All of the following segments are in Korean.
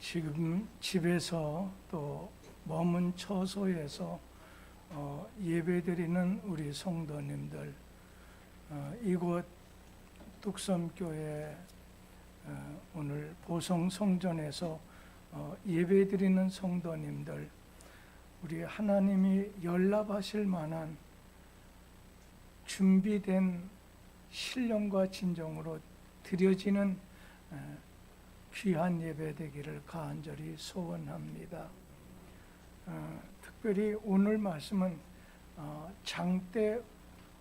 지금 집에서 또 머문 처소에서 예배드리는 우리 성도님들, 이곳 뚝섬교회 오늘 보성 성전에서 예배드리는 성도님들, 우리 하나님이 연락하실 만한 준비된 신령과 진정으로 드려지는 귀한 예배 되기를 간절히 소원합니다. 특별히 오늘 말씀은 장대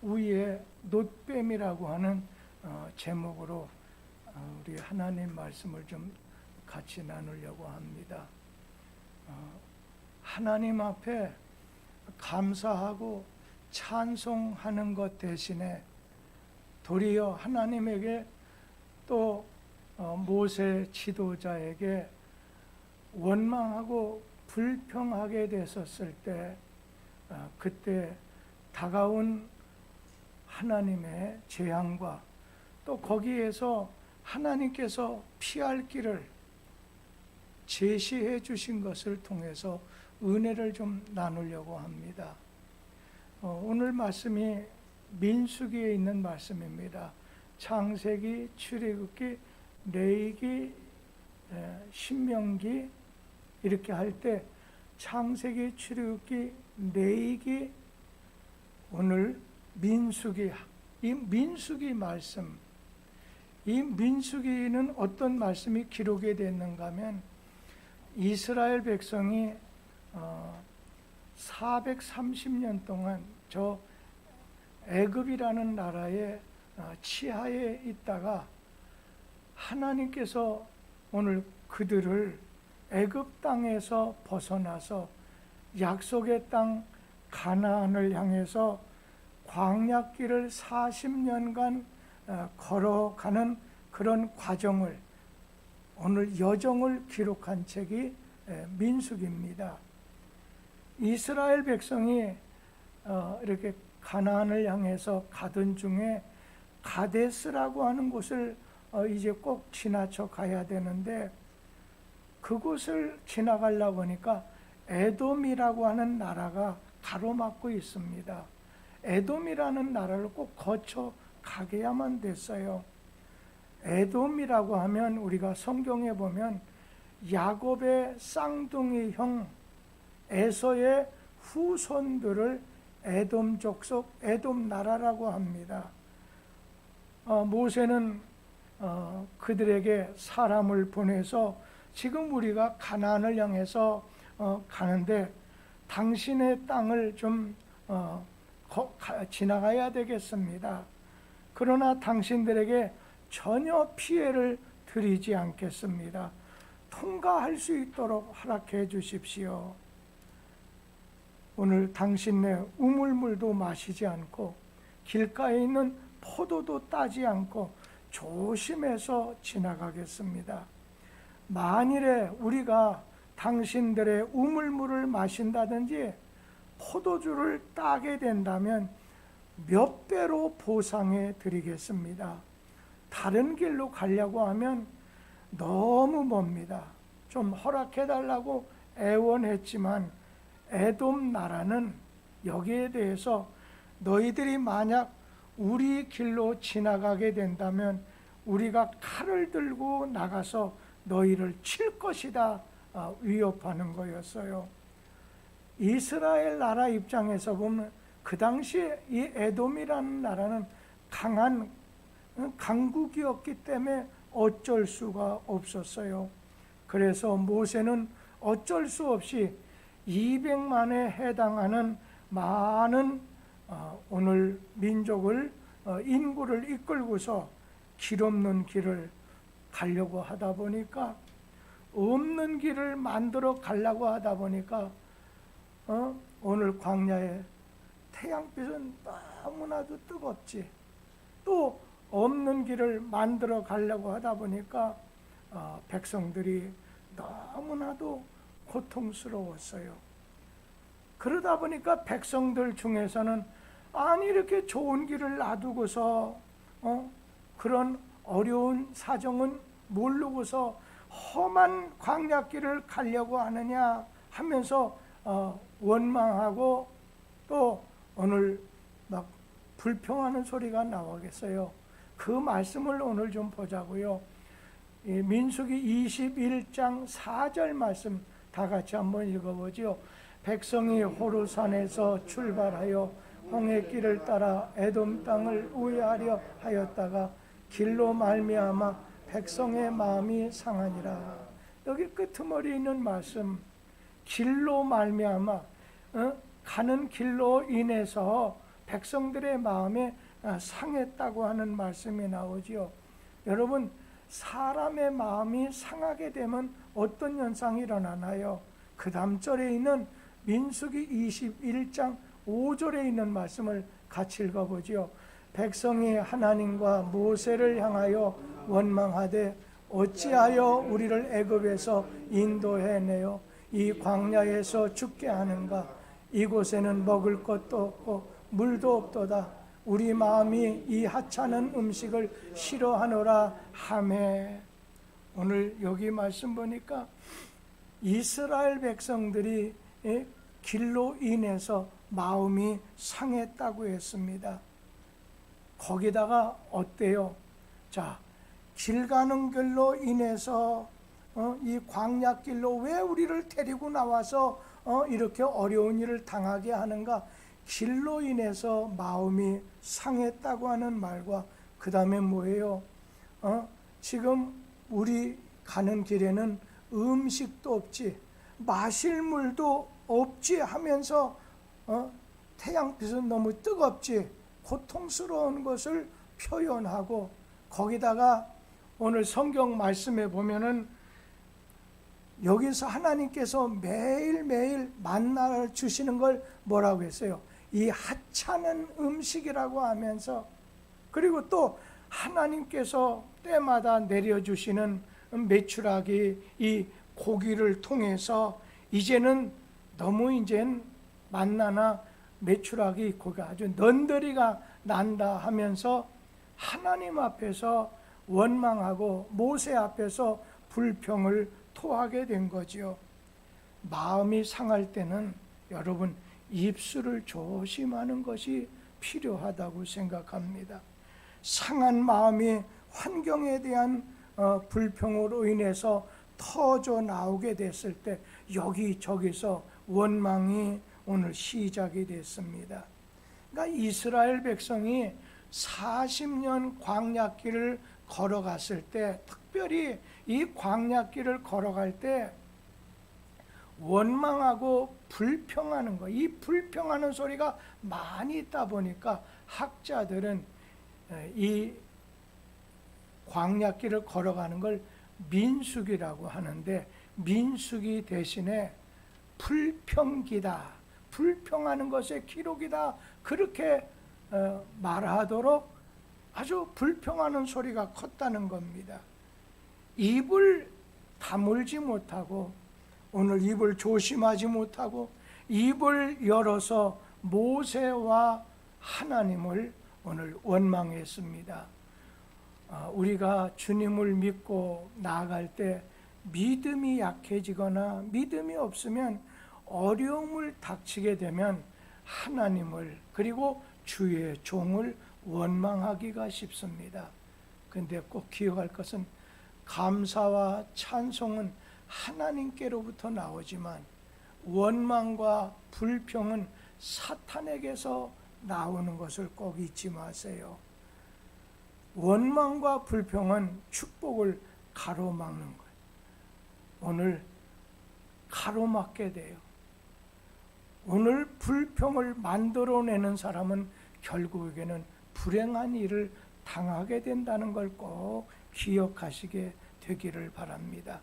위에 놋뱀이라고 하는 제목으로 우리 하나님 말씀을 좀 같이 나누려고 합니다. 하나님 앞에 감사하고 찬송하는 것 대신에 도리어 하나님에게 또 모세 지도자에게 원망하고 불평하게 됐었을 때 그때 다가온 하나님의 재앙과 또 거기에서 하나님께서 피할 길을 제시해 주신 것을 통해서 은혜를 좀 나누려고 합니다. 오늘 말씀이 민수기에 있는 말씀입니다. 창세기, 출애굽기, 레위기, 신명기 이렇게 할 때 창세기, 출애굽기, 레위기, 오늘 민수기, 이 민수기 말씀, 이 민수기는 어떤 말씀이 기록이 됐는가 하면 이스라엘 백성이 430년 동안 저 애굽이라는 나라의 치하에 있다가 하나님께서 오늘 그들을 애굽 땅에서 벗어나서 약속의 땅 가나안을 향해서 광야길을 40년간 걸어가는 그런 과정을, 오늘 여정을 기록한 책이 민수기입니다. 이스라엘 백성이 이렇게 가나안을 향해서 가던 중에 가데스라고 하는 곳을 이제 꼭 지나쳐 가야 되는데, 그곳을 지나가려고 하니까 에돔이라고 하는 나라가 가로막고 있습니다. 에돔이라는 나라를 꼭 거쳐 가게야만 됐어요. 에돔이라고 하면 우리가 성경에 보면 야곱의 쌍둥이 형 에서의 후손들을 에돔 족속, 에돔 나라라고 합니다. 모세는 그들에게 사람을 보내서 지금 우리가 가나안을 향해서 가는데 당신의 땅을 좀 지나가야 되겠습니다. 그러나 당신들에게 전혀 피해를 드리지 않겠습니다. 통과할 수 있도록 허락해 주십시오. 오늘 당신네 우물물도 마시지 않고 길가에 있는 포도도 따지 않고 조심해서 지나가겠습니다. 만일에 우리가 당신들의 우물물을 마신다든지 포도주를 따게 된다면 몇 배로 보상해 드리겠습니다. 다른 길로 가려고 하면 너무 멉니다. 좀 허락해 달라고 애원했지만 에돔 나라는 여기에 대해서 너희들이 만약 우리 길로 지나가게 된다면 우리가 칼을 들고 나가서 너희를 칠 것이다 위협하는 거였어요. 이스라엘 나라 입장에서 보면 그 당시에 이 에돔이라는 나라는 강한 강국이었기 때문에 어쩔 수가 없었어요. 그래서 모세는 어쩔 수 없이 200만에 해당하는 많은 오늘 민족을 인구를 이끌고서 길 없는 길을 가려고 하다 보니까, 없는 길을 만들어 가려고 하다 보니까 오늘 광야에 태양빛은 너무나도 뜨겁지, 또 없는 길을 만들어 가려고 하다 보니까 백성들이 너무나도 고통스러웠어요. 그러다 보니까 백성들 중에서는 아니 이렇게 좋은 길을 놔두고서 그런 어려운 사정은 모르고서 험한 광야길을 가려고 하느냐 하면서 원망하고 또 오늘 막 불평하는 소리가 나오겠어요. 그 말씀을 오늘 좀 보자고요. 민수기 21장 4절 말씀 다 같이 한번 읽어보죠. 백성이 호르산에서 출발하여 홍해길을 따라 에돔 땅을 우회하려 하였다가 길로 말미암아 백성의 마음이 상하니라. 여기 끄트머리 있는 말씀, 길로 말미암아, 가는 길로 인해서 백성들의 마음에 상했다고 하는 말씀이 나오지요. 여러분, 사람의 마음이 상하게 되면 어떤 현상이 일어나나요? 그 다음 절에 있는 민수기 21장 5절에 있는 말씀을 같이 읽어보죠. 백성이 하나님과 모세를 향하여 원망하되 어찌하여 우리를 애굽에서 인도해내어 이 광야에서 죽게 하는가? 이곳에는 먹을 것도 없고 물도 없도다. 우리 마음이 이 하찮은 음식을 싫어하노라 하매. 오늘 여기 말씀 보니까 이스라엘 백성들이 길로 인해서 마음이 상했다고 했습니다. 거기다가 어때요? 자, 길 가는 길로 인해서 이 광야길로 왜 우리를 데리고 나와서 이렇게 어려운 일을 당하게 하는가? 길로 인해서 마음이 상했다고 하는 말과 그 다음에 뭐예요? 지금 우리 가는 길에는 음식도 없지, 마실 물도 없지 하면서 태양빛은 너무 뜨겁지, 고통스러운 것을 표현하고, 거기다가 오늘 성경 말씀에 보면은 여기서 하나님께서 매일매일 만나를 주시는 걸 뭐라고 했어요? 이 하찮은 음식이라고 하면서, 그리고 또 하나님께서 때마다 내려주시는 메추라기, 이 고기를 통해서 이제는 너무 이젠 만나나 메추라기 고기가 아주 넌더리가 난다 하면서 하나님 앞에서 원망하고 모세 앞에서 불평을 토하게 된 거지요. 마음이 상할 때는 여러분 입술을 조심하는 것이 필요하다고 생각합니다. 상한 마음이 환경에 대한 불평으로 인해서 터져 나오게 됐을 때 여기저기서 원망이 오늘 시작이 됐습니다. 그러니까 이스라엘 백성이 40년 광야길을 걸어갔을 때, 특별히 이 광야길을 걸어갈 때 원망하고 불평하는 거, 이 불평하는 소리가 많이 있다 보니까 학자들은 이 광야길을 걸어가는 걸 민수기라고 하는데, 민수기 대신에 불평기다, 불평하는 것의 기록이다, 그렇게 말하도록 아주 불평하는 소리가 컸다는 겁니다. 입을 다물지 못하고, 오늘 입을 조심하지 못하고 입을 열어서 모세와 하나님을 오늘 원망했습니다. 우리가 주님을 믿고 나아갈 때 믿음이 약해지거나 믿음이 없으면, 어려움을 닥치게 되면 하나님을, 그리고 주의 종을 원망하기가 쉽습니다. 그런데 꼭 기억할 것은 감사와 찬송은 하나님께로부터 나오지만 원망과 불평은 사탄에게서 나오는 것을 꼭 잊지 마세요. 원망과 불평은 축복을 가로막는 거예요. 오늘 가로막게 돼요. 오늘 불평을 만들어내는 사람은 결국에는 불행한 일을 당하게 된다는 걸 꼭 기억하시게 되기를 바랍니다.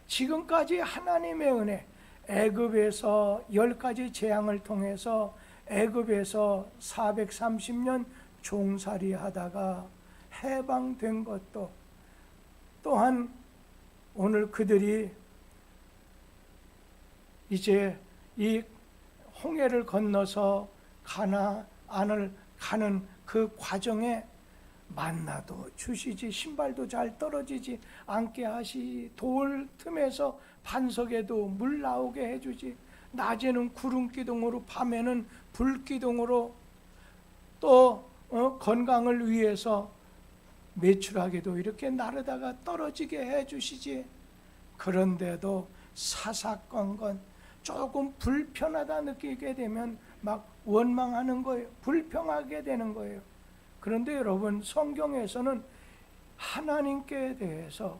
지금까지 하나님의 은혜, 애굽에서 10가지 재앙을 통해서 애굽에서 430년 종살이 하다가 해방된 것도, 또한 오늘 그들이 이제 이 홍해를 건너서 가나안을 가는 그 과정에 만나도 주시지, 신발도 잘 떨어지지 않게 하시, 돌 틈에서 반석에도 물 나오게 해주지, 낮에는 구름 기둥으로 밤에는 불 기둥으로, 또 건강을 위해서 매출하게도 이렇게 나르다가 떨어지게 해주시지. 그런데도 사사건건 조금 불편하다 느끼게 되면 막 원망하는 거예요. 불평하게 되는 거예요. 그런데 여러분, 성경에서는 하나님께 대해서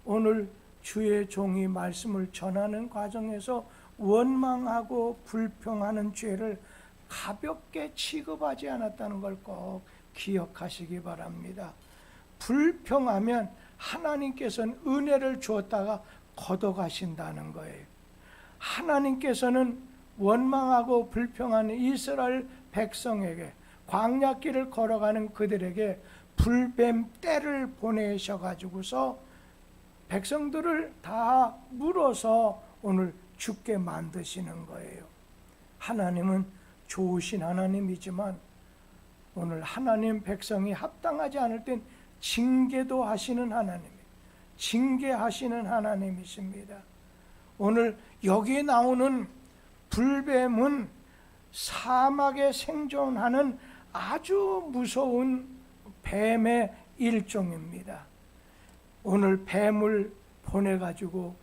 오늘 주의 종이 말씀을 전하는 과정에서 원망하고 불평하는 죄를 가볍게 취급하지 않았다는 걸 꼭 기억하시기 바랍니다. 불평하면 하나님께서는 은혜를 주었다가 걷어가신다는 거예요. 하나님께서는 원망하고 불평하는 이스라엘 백성에게, 광야길을 걸어가는 그들에게 불뱀 떼를 보내셔가지고서 백성들을 다 물어서 오늘 죽게 만드시는 거예요. 하나님은 좋으신 하나님이지만 오늘 하나님 백성이 합당하지 않을 땐 징계도 하시는 하나님, 징계하시는 하나님이십니다. 오늘 여기 나오는 불뱀은 사막에 생존하는 아주 무서운 뱀의 일종입니다. 오늘 뱀을 보내가지고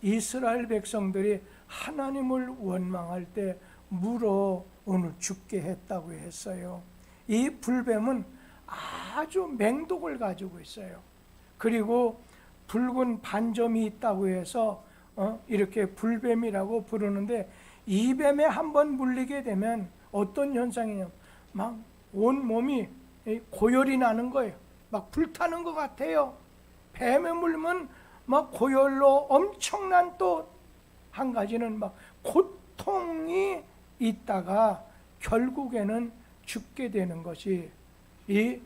이스라엘 백성들이 하나님을 원망할 때 물어 오늘 죽게 했다고 했어요. 이 불뱀은 아주 맹독을 가지고 있어요. 그리고 붉은 반점이 있다고 해서 이렇게 불뱀이라고 부르는데, 이 뱀에 한번 물리게 되면 어떤 현상이냐면 막 온몸이 고열이 나는 거예요. 막 불타는 것 같아요. 뱀에 물면 막 고열로 엄청난, 또 한 가지는 막 고통이 있다가 결국에는 죽게 되는 것이 이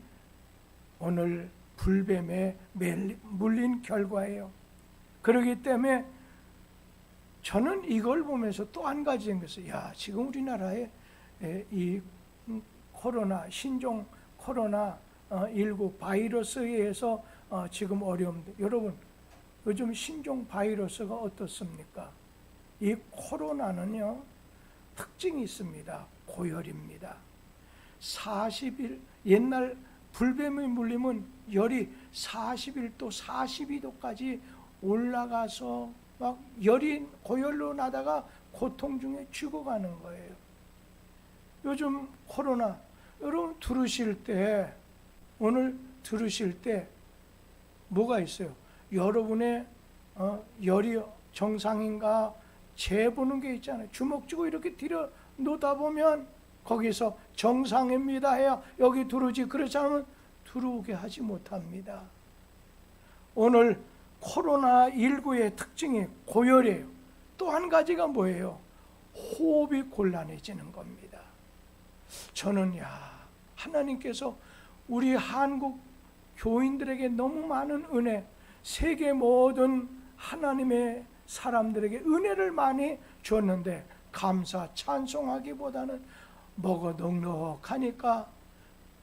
오늘 불뱀에 물린 결과예요. 그렇기 때문에 저는 이걸 보면서 또 한 가지 생겼어요. 야, 지금 우리나라에 이 코로나, 신종 코로나 19 바이러스에 의해서 지금 어려움들, 여러분 요즘 신종 바이러스가 어떻습니까? 이 코로나는요, 특징이 있습니다. 고열입니다. 40일, 옛날 불뱀이 물리면 열이 41도, 42도까지 올라가서 막 열이 고열로 나다가 고통 중에 죽어가는 거예요. 요즘 코로나, 여러분 들으실 때, 오늘 들으실 때 뭐가 있어요? 여러분의 열이 정상인가 재보는 게 있잖아요. 주먹 쥐고 이렇게 들여 놓다 보면 거기서 정상입니다 해야 여기 들어오지, 그렇지 않으면 들어오게 하지 못합니다. 오늘 코로나19의 특징이 고열이에요. 또 한 가지가 뭐예요? 호흡이 곤란해지는 겁니다. 저는 하나님께서 우리 한국 교인들에게 너무 많은 은혜, 세계 모든 하나님의 사람들에게 은혜를 많이 줬는데 감사 찬송하기보다는 먹어 넉넉하니까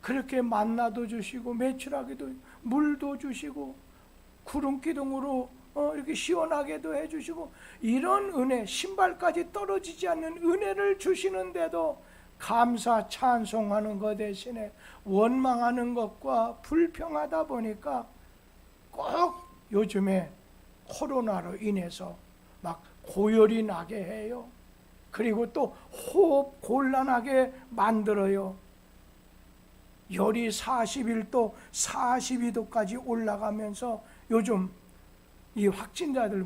그렇게 만나도 주시고 매출하기도 물도 주시고 구름 기둥으로 이렇게 시원하게도 해주시고, 이런 은혜, 신발까지 떨어지지 않는 은혜를 주시는데도 감사 찬송하는 것 대신에 원망하는 것과 불평하다 보니까 꼭 요즘에 코로나로 인해서 막 고열이 나게 해요. 그리고 또 호흡 곤란하게 만들어요. 열이 41도, 42도까지 올라가면서 요즘 이 확진자들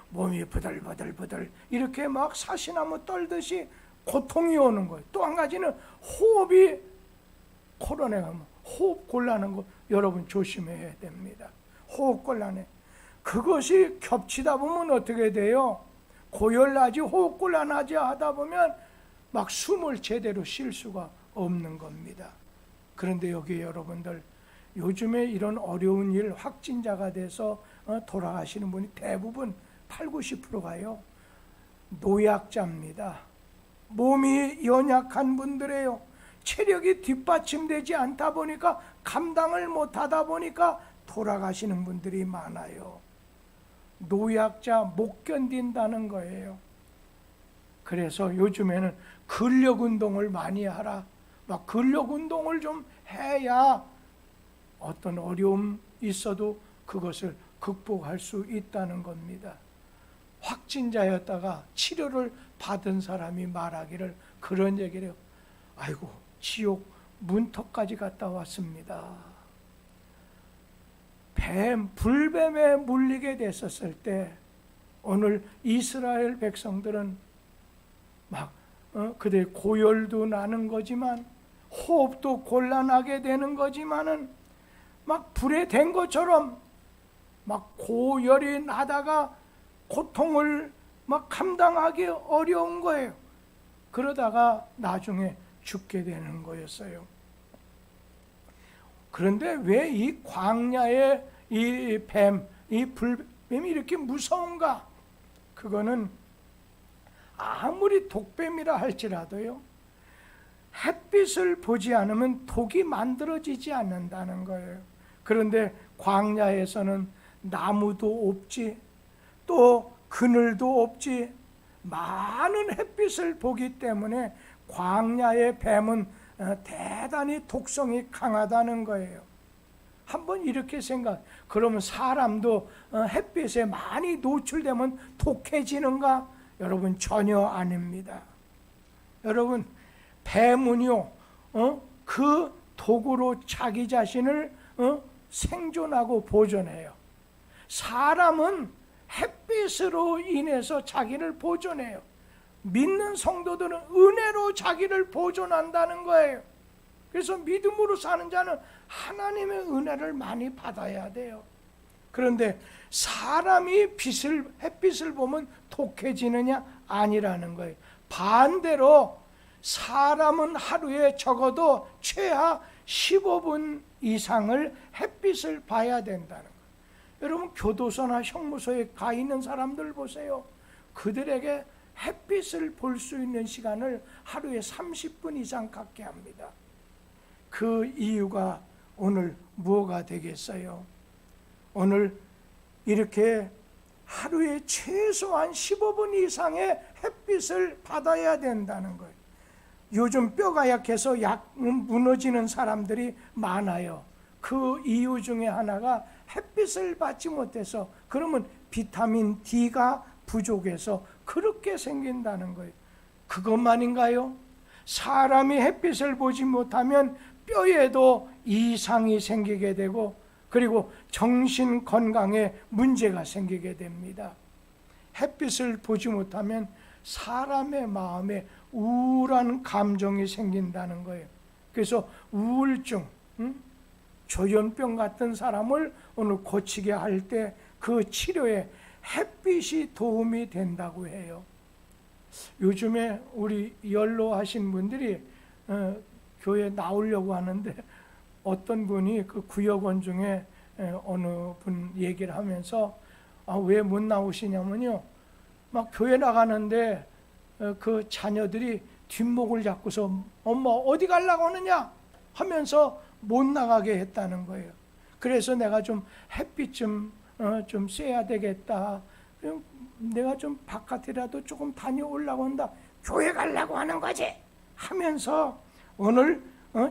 몸이 부들부들 이렇게 막 사시나무 떨듯이 고통이 오는 거예요. 또 한 가지는 호흡이, 코로나가 호흡 곤란한 거 여러분 조심해야 됩니다. 호흡 곤란해. 그것이 겹치다 보면 어떻게 돼요? 고열나지, 호흡 곤란하지 하다 보면 막 숨을 제대로 쉴 수가 없는 겁니다. 그런데 여기 여러분들, 요즘에 이런 어려운 일, 확진자가 돼서 돌아가시는 분이 대부분 80~90%가요 노약자입니다. 몸이 연약한 분들이에요. 체력이 뒷받침되지 않다 보니까 감당을 못하다 보니까 돌아가시는 분들이 많아요. 노약자 못 견딘다는 거예요. 그래서 요즘에는 근력 운동을 많이 하라. 막 근력 운동을 좀 해야 어떤 어려움 있어도 그것을 극복할 수 있다는 겁니다. 확진자였다가 치료를 받은 사람이 말하기를 그런 얘기를 해요. 아이고, 지옥 문턱까지 갔다 왔습니다. 불뱀에 물리게 됐었을 때 오늘 이스라엘 백성들은 막 그들 고열도 나는 거지만 호흡도 곤란하게 되는 거지만은 막 불에 댄 것처럼 막 고열이 나다가 고통을 막 감당하기 어려운 거예요. 그러다가 나중에 죽게 되는 거였어요. 그런데 왜 이 광야의 이 불뱀이 이렇게 무서운가? 그거는 아무리 독뱀이라 할지라도요, 햇빛을 보지 않으면 독이 만들어지지 않는다는 거예요. 그런데 광야에서는 나무도 없지, 또 그늘도 없지, 많은 햇빛을 보기 때문에 광야의 뱀은 대단히 독성이 강하다는 거예요. 한번 이렇게 그러면 사람도 햇빛에 많이 노출되면 독해지는가? 여러분, 전혀 아닙니다. 여러분, 뱀은요, 그 독으로 자기 자신을 생존하고 보존해요. 사람은 햇빛으로 인해서 자기를 보존해요. 믿는 성도들은 은혜로 자기를 보존한다는 거예요. 그래서 믿음으로 사는 자는 하나님의 은혜를 많이 받아야 돼요. 그런데 사람이 햇빛을 보면 독해지느냐? 아니라는 거예요. 반대로 사람은 하루에 적어도 최하 15분 이상을 햇빛을 봐야 된다는 거예요. 여러분, 교도소나 형무소에 가 있는 사람들 보세요. 그들에게 햇빛을 볼 수 있는 시간을 하루에 30분 이상 갖게 합니다. 그 이유가 오늘 뭐가 되겠어요? 오늘 이렇게 하루에 최소한 15분 이상의 햇빛을 받아야 된다는 거예요. 요즘 뼈가 약해서 무너지는 사람들이 많아요. 그 이유 중에 하나가 햇빛을 받지 못해서, 그러면 비타민 D가 부족해서 그렇게 생긴다는 거예요. 그것만인가요? 사람이 햇빛을 보지 못하면 뼈에도 이상이 생기게 되고, 그리고 정신 건강에 문제가 생기게 됩니다. 햇빛을 보지 못하면 사람의 마음에 우울한 감정이 생긴다는 거예요. 그래서 우울증, 조현병 같은 사람을 오늘 고치게 할 때 그 치료에 햇빛이 도움이 된다고 해요. 요즘에 우리 연로하신 분들이 교회 나오려고 하는데, 어떤 분이 그 구역원 중에 어느 분 얘기를 하면서 왜 못 나오시냐면요, 막 교회 나가는데 그 자녀들이 뒷목을 잡고서 엄마 어디 가려고 하느냐 하면서 못 나가게 했다는 거예요. 그래서 내가 좀 햇빛 좀 쐬야 되겠다, 내가 좀 바깥이라도 조금 다녀오려고 한다, 교회 가려고 하는 거지 하면서 오늘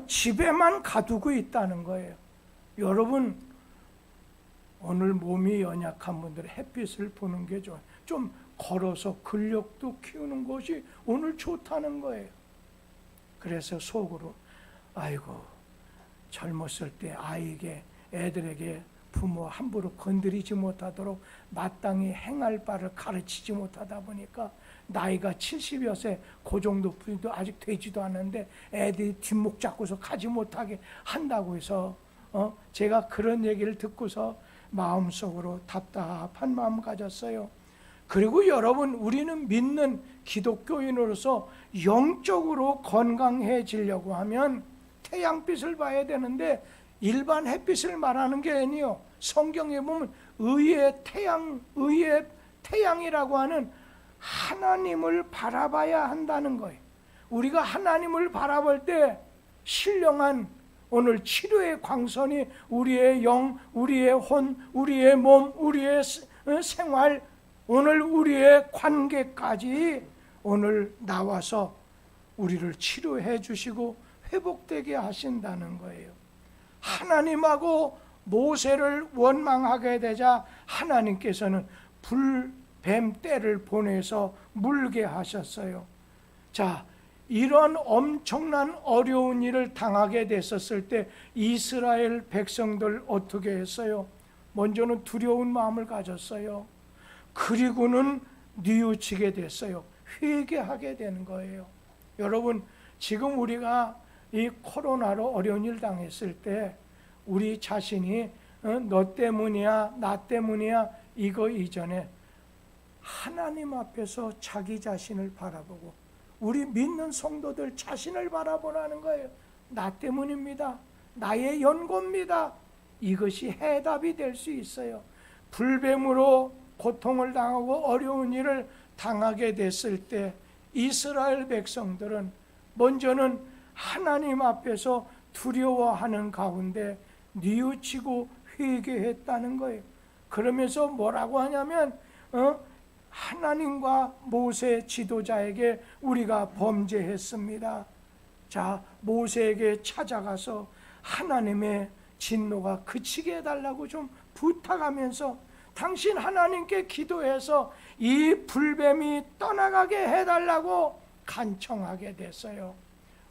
집에만 가두고 있다는 거예요. 여러분, 오늘 몸이 연약한 분들은 햇빛을 보는 게 좋아요. 좀 걸어서 근력도 키우는 것이 오늘 좋다는 거예요. 그래서 속으로 아이고, 젊었을 때 애들에게 부모 함부로 건드리지 못하도록 마땅히 행할 바를 가르치지 못하다 보니까 나이가 70여 세 그 정도 분도 아직 되지도 않는데 애들이 뒷목 잡고서 가지 못하게 한다고 해서 제가 그런 얘기를 듣고서 마음속으로 답답한 마음 가졌어요. 그리고 여러분, 우리는 믿는 기독교인으로서 영적으로 건강해지려고 하면 태양빛을 봐야 되는데, 일반 햇빛을 말하는 게 아니에요. 성경에 보면 의의 태양이라고 하는 하나님을 바라봐야 한다는 거예요. 우리가 하나님을 바라볼 때 신령한 오늘 치료의 광선이 우리의 영, 우리의 혼, 우리의 몸, 우리의 생활, 오늘 우리의 관계까지 오늘 나와서 우리를 치료해 주시고 회복되게 하신다는 거예요. 하나님하고 모세를 원망하게 되자 하나님께서는 불뱀 떼를 보내서 물게 하셨어요. 자, 이런 엄청난 어려운 일을 당하게 됐었을 때 이스라엘 백성들 어떻게 했어요? 먼저는 두려운 마음을 가졌어요. 그리고는 뉘우치게 됐어요. 회개하게 되는 거예요. 여러분, 지금 우리가 이 코로나로 어려운 일 당했을 때 우리 자신이 너 때문이야, 나 때문이야, 이거 이전에 하나님 앞에서 자기 자신을 바라보고 우리 믿는 성도들 자신을 바라보라는 거예요. 나 때문입니다. 나의 연고입니다. 이것이 해답이 될 수 있어요. 불뱀으로 고통을 당하고 어려운 일을 당하게 됐을 때 이스라엘 백성들은 먼저는 하나님 앞에서 두려워하는 가운데 뉘우치고 회개했다는 거예요. 그러면서 뭐라고 하냐면 하나님과 모세 지도자에게 우리가 범죄했습니다. 자, 모세에게 찾아가서 하나님의 진노가 그치게 해달라고 좀 부탁하면서 당신 하나님께 기도해서 이 불뱀이 떠나가게 해달라고 간청하게 됐어요.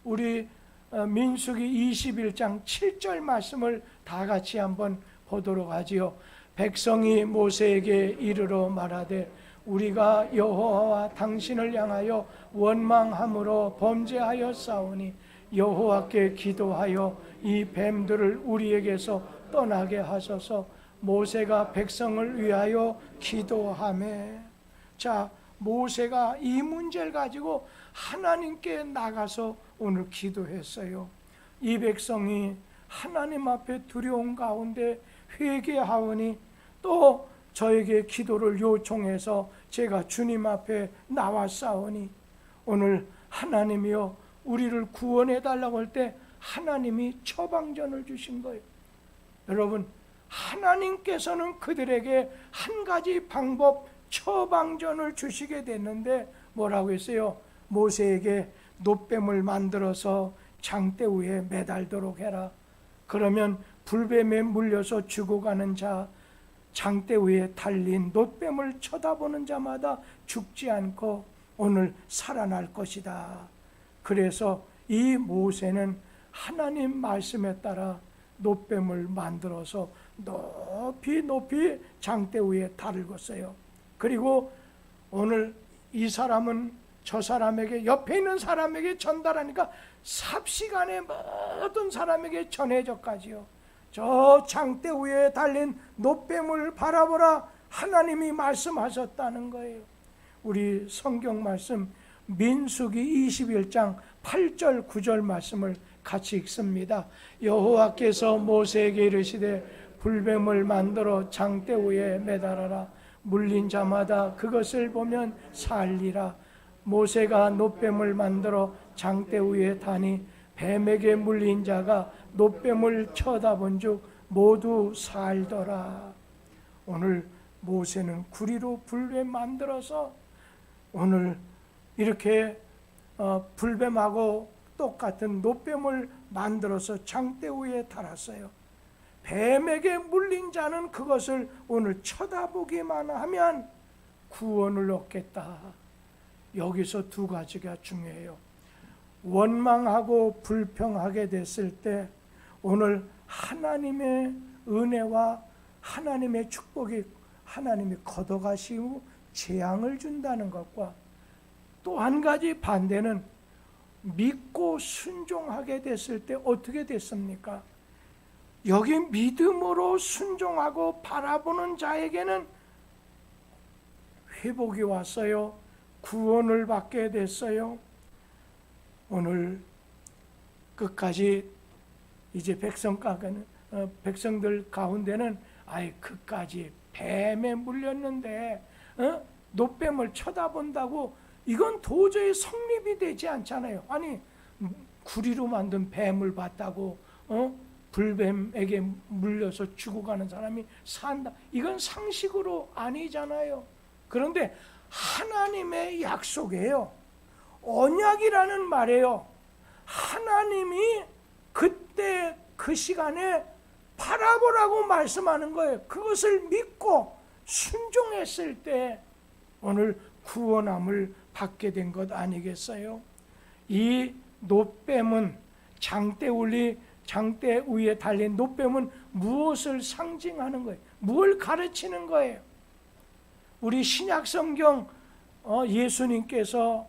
우리 민수기 21장 7절 말씀을 다 같이 한번 보도록 하지요. 백성이 모세에게 이르러 말하되 우리가 여호와와 당신을 향하여 원망함으로 범죄하였사오니 여호와께 기도하여 이 뱀들을 우리에게서 떠나게 하소서. 모세가 백성을 위하여 기도하매. 자, 모세가 이 문제를 가지고 하나님께 나가서 오늘 기도했어요. 이 백성이 하나님 앞에 두려운 가운데 회개하오니 또 저에게 기도를 요청해서 제가 주님 앞에 나왔사오니 오늘 하나님이여 우리를 구원해 달라고 할 때 하나님이 처방전을 주신 거예요. 여러분, 하나님께서는 그들에게 한 가지 방법 처방전을 주시게 됐는데 뭐라고 했어요? 모세에게 놋뱀을 만들어서 장대 위에 매달도록 해라. 그러면 불뱀에 물려서 죽어가는 자, 장대 위에 달린 놋뱀을 쳐다보는 자마다 죽지 않고 오늘 살아날 것이다. 그래서 이 모세는 하나님 말씀에 따라 놋뱀을 만들어서 높이 높이 장대 위에 달궜어요. 그리고 오늘 이 사람은 저 사람에게, 옆에 있는 사람에게 전달하니까 삽시간에 모든 사람에게 전해져까지요. 저 장대 위에 달린 놋뱀을 바라보라 하나님이 말씀하셨다는 거예요. 우리 성경 말씀 민수기 21장 8절 9절 말씀을 같이 읽습니다. 여호와께서 모세에게 이르시되 불뱀을 만들어 장대 위에 매달아라. 물린 자마다 그것을 보면 살리라. 모세가 놋뱀을 만들어 장대 위에 다니 뱀에게 물린 자가 놋뱀을 쳐다본즉 모두 살더라. 오늘 모세는 구리로 불뱀 만들어서 오늘 이렇게 불뱀하고 똑같은 놋뱀을 만들어서 장대 위에 달았어요. 뱀에게 물린 자는 그것을 오늘 쳐다보기만 하면 구원을 얻겠다. 여기서 두 가지가 중요해요. 원망하고 불평하게 됐을 때 오늘 하나님의 은혜와 하나님의 축복이 하나님이 걷어가시고 재앙을 준다는 것과 또 한 가지 반대는 믿고 순종하게 됐을 때 어떻게 됐습니까? 여기 믿음으로 순종하고 바라보는 자에게는 회복이 왔어요. 구원을 받게 됐어요. 오늘 끝까지 이제 백성들 가운데는 아이 그까지 뱀에 물렸는데 놋뱀을 쳐다본다고 이건 도저히 성립이 되지 않잖아요. 아니 구리로 만든 뱀을 봤다고 불뱀에게 물려서 죽어가는 사람이 산다. 이건 상식으로 아니잖아요. 그런데 하나님의 약속이에요. 언약이라는 말이에요. 하나님이 그때 그 시간에 바라보라고 말씀하는 거예요. 그것을 믿고 순종했을 때 오늘 구원함을 받게 된 것 아니겠어요? 이 노뱀은 장대 위에 달린 노뱀은 무엇을 상징하는 거예요? 무엇을 가르치는 거예요? 우리 신약성경 예수님께서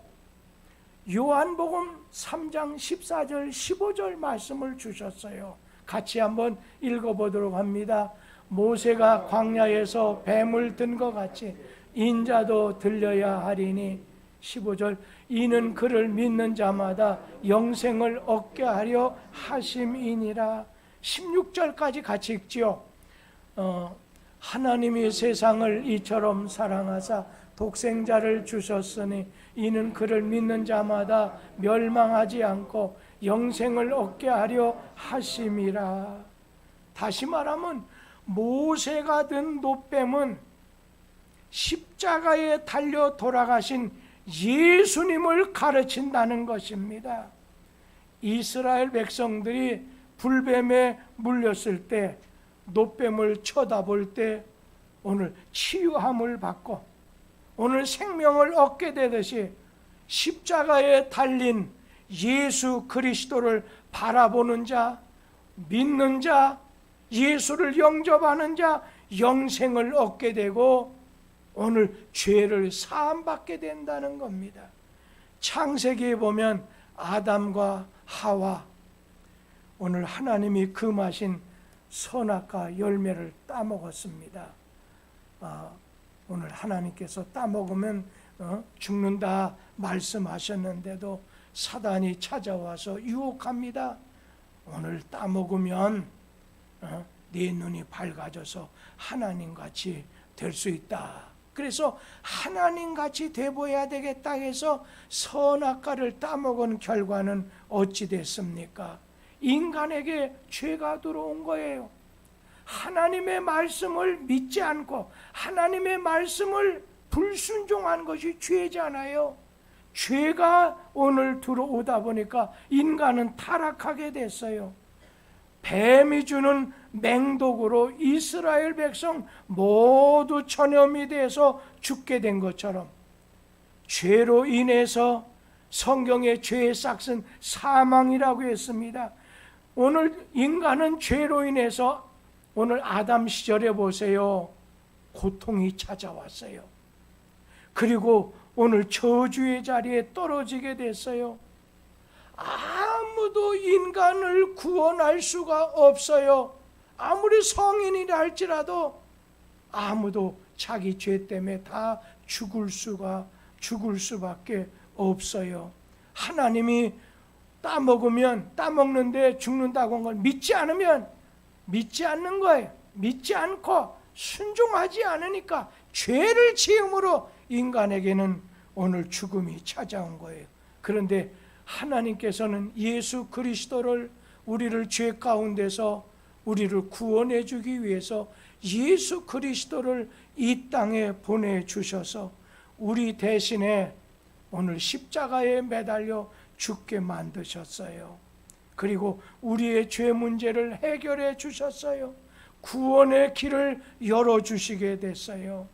요한복음 3장 14절 15절 말씀을 주셨어요. 같이 한번 읽어보도록 합니다. 모세가 광야에서 뱀을 든 것 같이 인자도 들려야 하리니 15절 이는 그를 믿는 자마다 영생을 얻게 하려 하심이니라. 16절까지 같이 읽지요. 하나님이 세상을 이처럼 사랑하사 독생자를 주셨으니 이는 그를 믿는 자마다 멸망하지 않고 영생을 얻게 하려 하심이라. 다시 말하면 모세가 든 노뱀은 십자가에 달려 돌아가신 예수님을 가르친다는 것입니다. 이스라엘 백성들이 불뱀에 물렸을 때 노뱀을 쳐다볼 때 오늘 치유함을 받고 오늘 생명을 얻게 되듯이 십자가에 달린 예수 그리스도를 바라보는 자, 믿는 자, 예수를 영접하는 자 영생을 얻게 되고 오늘 죄를 사함받게 된다는 겁니다. 창세기에 보면 아담과 하와 오늘 하나님이 금하신 선악과 열매를 따먹었습니다. 오늘 하나님께서 따먹으면 죽는다 말씀하셨는데도 사단이 찾아와서 유혹합니다. 오늘 따먹으면 네 눈이 밝아져서 하나님같이 될 수 있다. 그래서 하나님같이 돼보아야 되겠다 해서 선악과를 따먹은 결과는 어찌 됐습니까? 인간에게 죄가 들어온 거예요. 하나님의 말씀을 믿지 않고 하나님의 말씀을 불순종한 것이 죄잖아요. 죄가 오늘 들어오다 보니까 인간은 타락하게 됐어요. 뱀이 주는 맹독으로 이스라엘 백성 모두 전염이 돼서 죽게 된 것처럼 죄로 인해서 성경의 죄의 싹은 사망이라고 했습니다. 오늘 인간은 죄로 인해서 오늘 아담 시절에 보세요. 고통이 찾아왔어요. 그리고 오늘 저주의 자리에 떨어지게 됐어요. 아무도 인간을 구원할 수가 없어요. 아무리 성인이라 할지라도 아무도 자기 죄 때문에 다 죽을 수밖에 없어요. 하나님이 따먹는데 죽는다고 한 걸 믿지 않으면 믿지 않는 거예요. 믿지 않고 순종하지 않으니까 죄를 지음으로 인간에게는 오늘 죽음이 찾아온 거예요. 그런데 하나님께서는 예수 그리스도를 우리를 죄 가운데서 우리를 구원해 주기 위해서 예수 그리스도를 이 땅에 보내주셔서 우리 대신에 오늘 십자가에 매달려 죽게 만드셨어요. 그리고 우리의 죄 문제를 해결해 주셨어요. 구원의 길을 열어주시게 됐어요.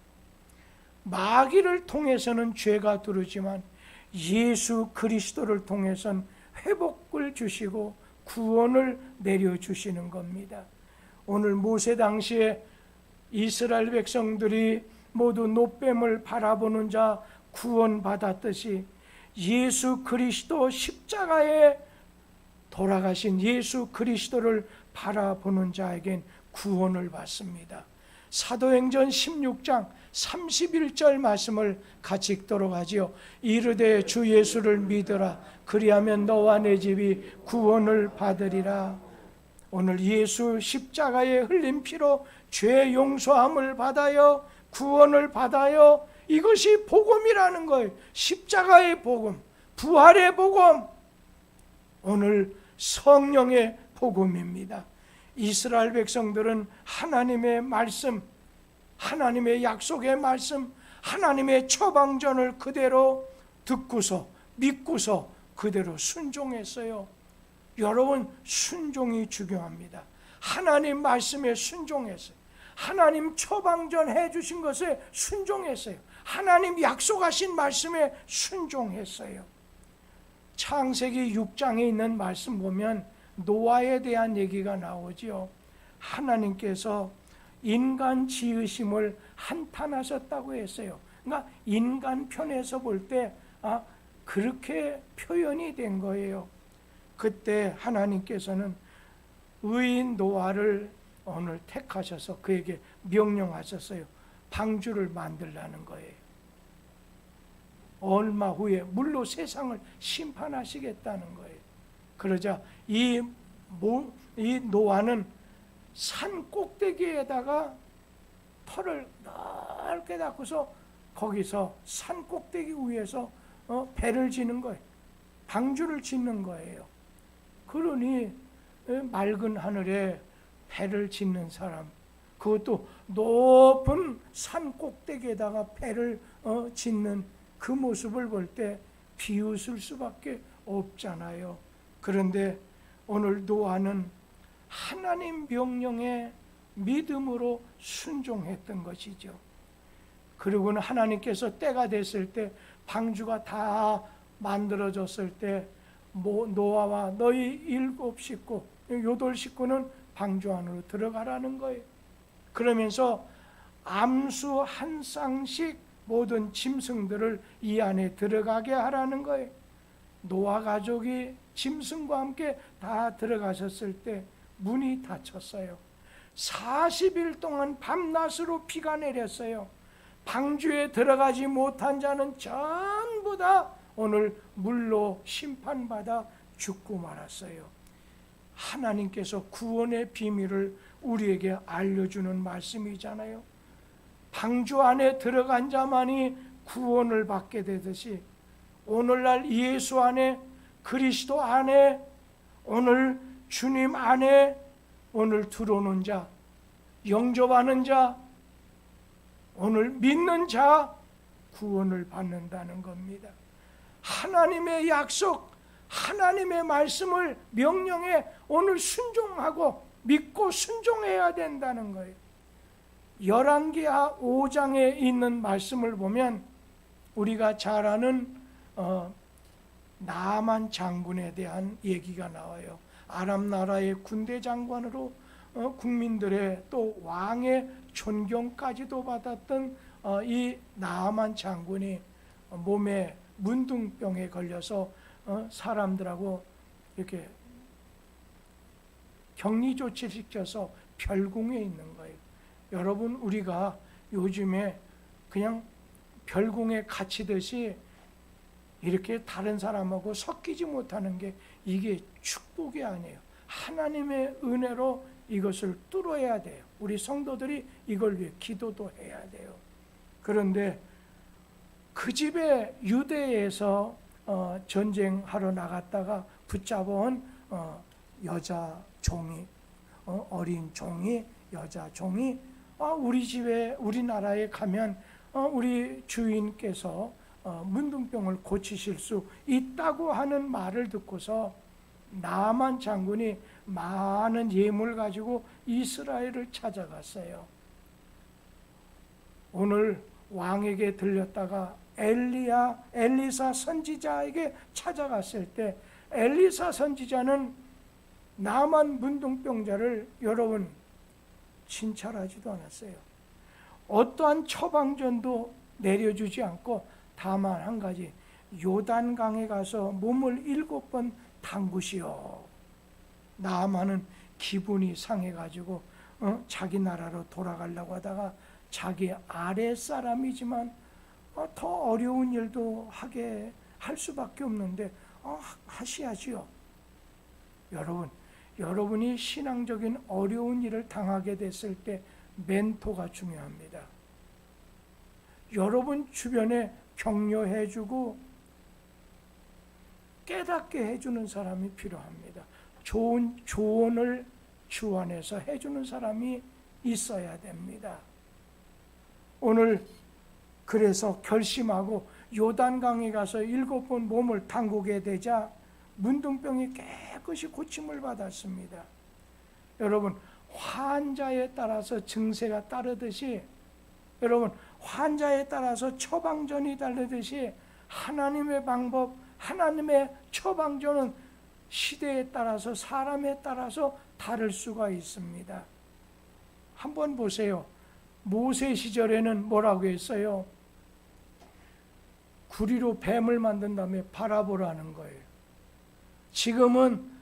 마귀를 통해서는 죄가 들어오지만 예수 그리스도를 통해서는 회복을 주시고 구원을 내려주시는 겁니다. 오늘 모세 당시에 이스라엘 백성들이 모두 노뱀을 바라보는 자 구원받았듯이 예수 그리스도 십자가에 돌아가신 예수 그리스도를 바라보는 자에겐 구원을 받습니다. 사도행전 16장 31절 말씀을 같이 읽도록 하지요. 이르되 주 예수를 믿으라. 그리하면 너와 내 집이 구원을 받으리라. 오늘 예수 십자가에 흘린 피로 죄 용서함을 받아요. 구원을 받아요. 이것이 복음이라는 거예요. 십자가의 복음, 부활의 복음. 오늘 성령의 복음입니다. 이스라엘 백성들은 하나님의 말씀, 하나님의 약속의 말씀, 하나님의 처방전을 그대로 듣고서 믿고서 그대로 순종했어요. 여러분, 순종이 중요합니다. 하나님 말씀에 순종했어요. 하나님 처방전 해주신 것에 순종했어요. 하나님 약속하신 말씀에 순종했어요. 창세기 6장에 있는 말씀 보면 노아에 대한 얘기가 나오지요. 하나님께서 인간 지으심을 한탄하셨다고 했어요. 그러니까 인간 편에서 볼 때 그렇게 표현이 된 거예요. 그때 하나님께서는 의인 노아를 오늘 택하셔서 그에게 명령하셨어요. 방주를 만들라는 거예요. 얼마 후에 물로 세상을 심판하시겠다는 거예요. 그러자 이 노아는 산 꼭대기에다가 터를 넓게 닦고서 거기서 산 꼭대기 위에서 배를 지는 거예요. 방주를 짓는 거예요. 그러니 맑은 하늘에 배를 짓는 사람, 그것도 높은 산 꼭대기에다가 배를 짓는 그 모습을 볼 때 비웃을 수밖에 없잖아요. 그런데 오늘 노아는 하나님 명령에 믿음으로 순종했던 것이죠. 그리고는 하나님께서 때가 됐을 때 방주가 다 만들어졌을 때 노아와 너희 7식구, 8식구는 방주 안으로 들어가라는 거예요. 그러면서 암수 한 쌍씩 모든 짐승들을 이 안에 들어가게 하라는 거예요. 노아 가족이 짐승과 함께 다 들어가셨을 때 문이 닫혔어요. 40일 동안 밤낮으로 비가 내렸어요. 방주에 들어가지 못한 자는 전부 다 오늘 물로 심판받아 죽고 말았어요. 하나님께서 구원의 비밀을 우리에게 알려주는 말씀이잖아요. 방주 안에 들어간 자만이 구원을 받게 되듯이 오늘날 예수 안에, 그리스도 안에, 오늘 주님 안에 오늘 들어오는 자, 영접하는 자, 오늘 믿는 자 구원을 받는다는 겁니다. 하나님의 약속, 하나님의 말씀을 명령해 오늘 순종하고 믿고 순종해야 된다는 거예요. 열왕기하 5장에 있는 말씀을 보면 우리가 잘 아는 나아만 장군에 대한 얘기가 나와요. 아람 나라의 군대 장관으로 국민들의 또 왕의 존경까지도 받았던 이 나아만 장군이 몸에 문둥병에 걸려서 사람들하고 이렇게 격리 조치를 시켜서 별궁에 있는 거예요. 여러분, 우리가 요즘에 그냥 별궁에 갇히듯이 이렇게 다른 사람하고 섞이지 못하는 게 이게 축복이 아니에요. 하나님의 은혜로 이것을 뚫어야 돼요. 우리 성도들이 이걸 위해 기도도 해야 돼요. 그런데 그 집에 유대에서 전쟁하러 나갔다가 붙잡아온 여자 종이, 어린 종이, 여자 종이 우리 집에, 우리나라에 가면 우리 주인께서 문둥병을 고치실 수 있다고 하는 말을 듣고서 나아만 장군이 많은 예물 가지고 이스라엘을 찾아갔어요. 오늘 왕에게 들렸다가 엘리사 선지자에게 찾아갔을 때 엘리사 선지자는 나아만 문둥병자를 여러분 진찰하지도 않았어요. 어떠한 처방전도 내려주지 않고 다만 한 가지, 요단강에 가서 몸을 7번 담그시오. 나아만은 기분이 상해가지고 자기 나라로 돌아가려고 하다가 자기 아랫사람이지만 더 어려운 일도 하게 할 수밖에 없는데 하셔야지요. 여러분이 신앙적인 어려운 일을 당하게 됐을 때 멘토가 중요합니다. 여러분 주변에 격려해주고 깨닫게 해주는 사람이 필요합니다. 좋은 조언을 주 안에서 해주는 사람이 있어야 됩니다. 오늘 그래서 결심하고 요단강에 가서 7번 몸을 담그게 되자 문둥병이 깨끗이 고침을 받았습니다. 여러분, 환자에 따라서 증세가 따르듯이, 여러분, 환자에 따라서 처방전이 다르듯이 하나님의 방법, 하나님의 처방전은 시대에 따라서, 사람에 따라서 다를 수가 있습니다. 한번 보세요. 모세 시절에는 뭐라고 했어요? 구리로 뱀을 만든 다음에 바라보라는 거예요. 지금은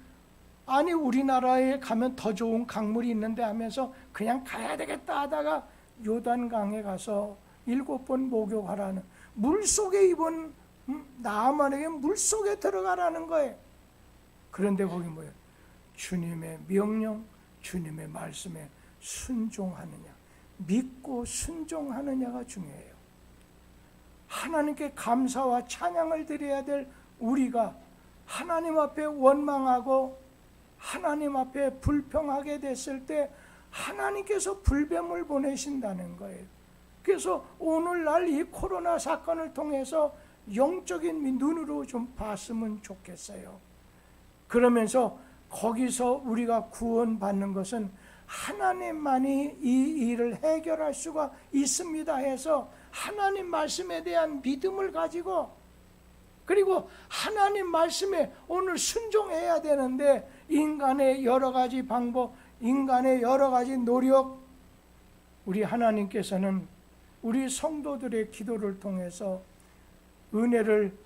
아니 우리나라에 가면 더 좋은 강물이 있는데 하면서 그냥 가야 되겠다 하다가 요단강에 가서 7번 목욕하라는, 물속에 입은 나아만에게 물속에 들어가라는 거예요. 그런데 거기 뭐예요? 주님의 명령, 주님의 말씀에 순종하느냐, 믿고 순종하느냐가 중요해요. 하나님께 감사와 찬양을 드려야 될 우리가 하나님 앞에 원망하고 하나님 앞에 불평하게 됐을 때 하나님께서 불뱀을 보내신다는 거예요. 그래서 오늘날 이 코로나 사건을 통해서 영적인 눈으로 좀 봤으면 좋겠어요. 그러면서 거기서 우리가 구원받는 것은 하나님만이 이 일을 해결할 수가 있습니다 해서 하나님 말씀에 대한 믿음을 가지고, 그리고 하나님 말씀에 오늘 순종해야 되는데 인간의 여러 가지 방법, 인간의 여러 가지 노력, 우리 하나님께서는 우리 성도들의 기도를 통해서 은혜를,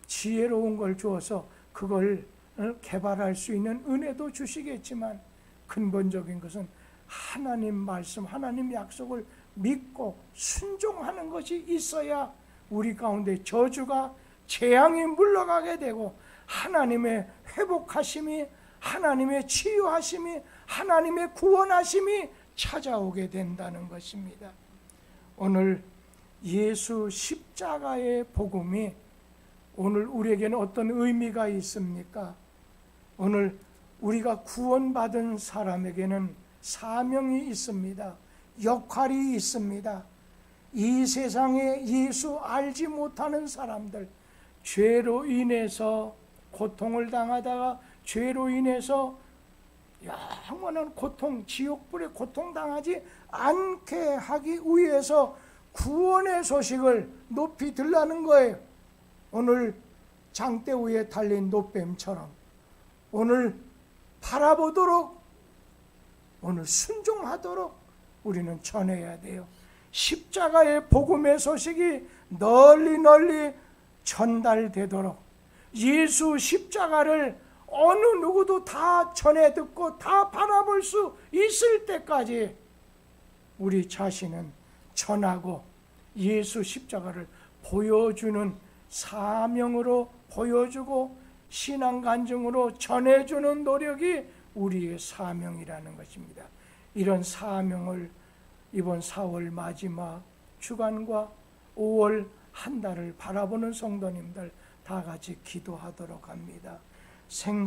지혜로운 걸 주어서 그걸 개발할 수 있는 은혜도 주시겠지만 근본적인 것은 하나님 말씀, 하나님 약속을 믿고 순종하는 것이 있어야 우리 가운데 저주가, 재앙이 물러가게 되고 하나님의 회복하심이, 하나님의 치유하심이, 하나님의 구원하심이 찾아오게 된다는 것입니다. 오늘 예수 십자가의 복음이 오늘 우리에게는 어떤 의미가 있습니까? 오늘 우리가 구원받은 사람에게는 사명이 있습니다. 역할이 있습니다. 이 세상에 예수 알지 못하는 사람들, 죄로 인해서 고통을 당하다가 죄로 인해서 영원한 고통, 지옥불에 고통당하지 않게 하기 위해서 구원의 소식을 높이 들라는 거예요. 오늘 장대 위에 달린 노뱀처럼 오늘 바라보도록, 오늘 순종하도록 우리는 전해야 돼요. 십자가의 복음의 소식이 널리 널리 전달되도록 예수 십자가를 어느 누구도 다 전해 듣고 다 바라볼 수 있을 때까지 우리 자신은 전하고 예수 십자가를 보여주는 사명으로 보여주고 신앙 간증으로 전해주는 노력이 우리의 사명이라는 것입니다. 이런 사명을 이번 4월 마지막 주간과 5월 한 달을 바라보는 성도님들 다 같이 기도하도록 합니다.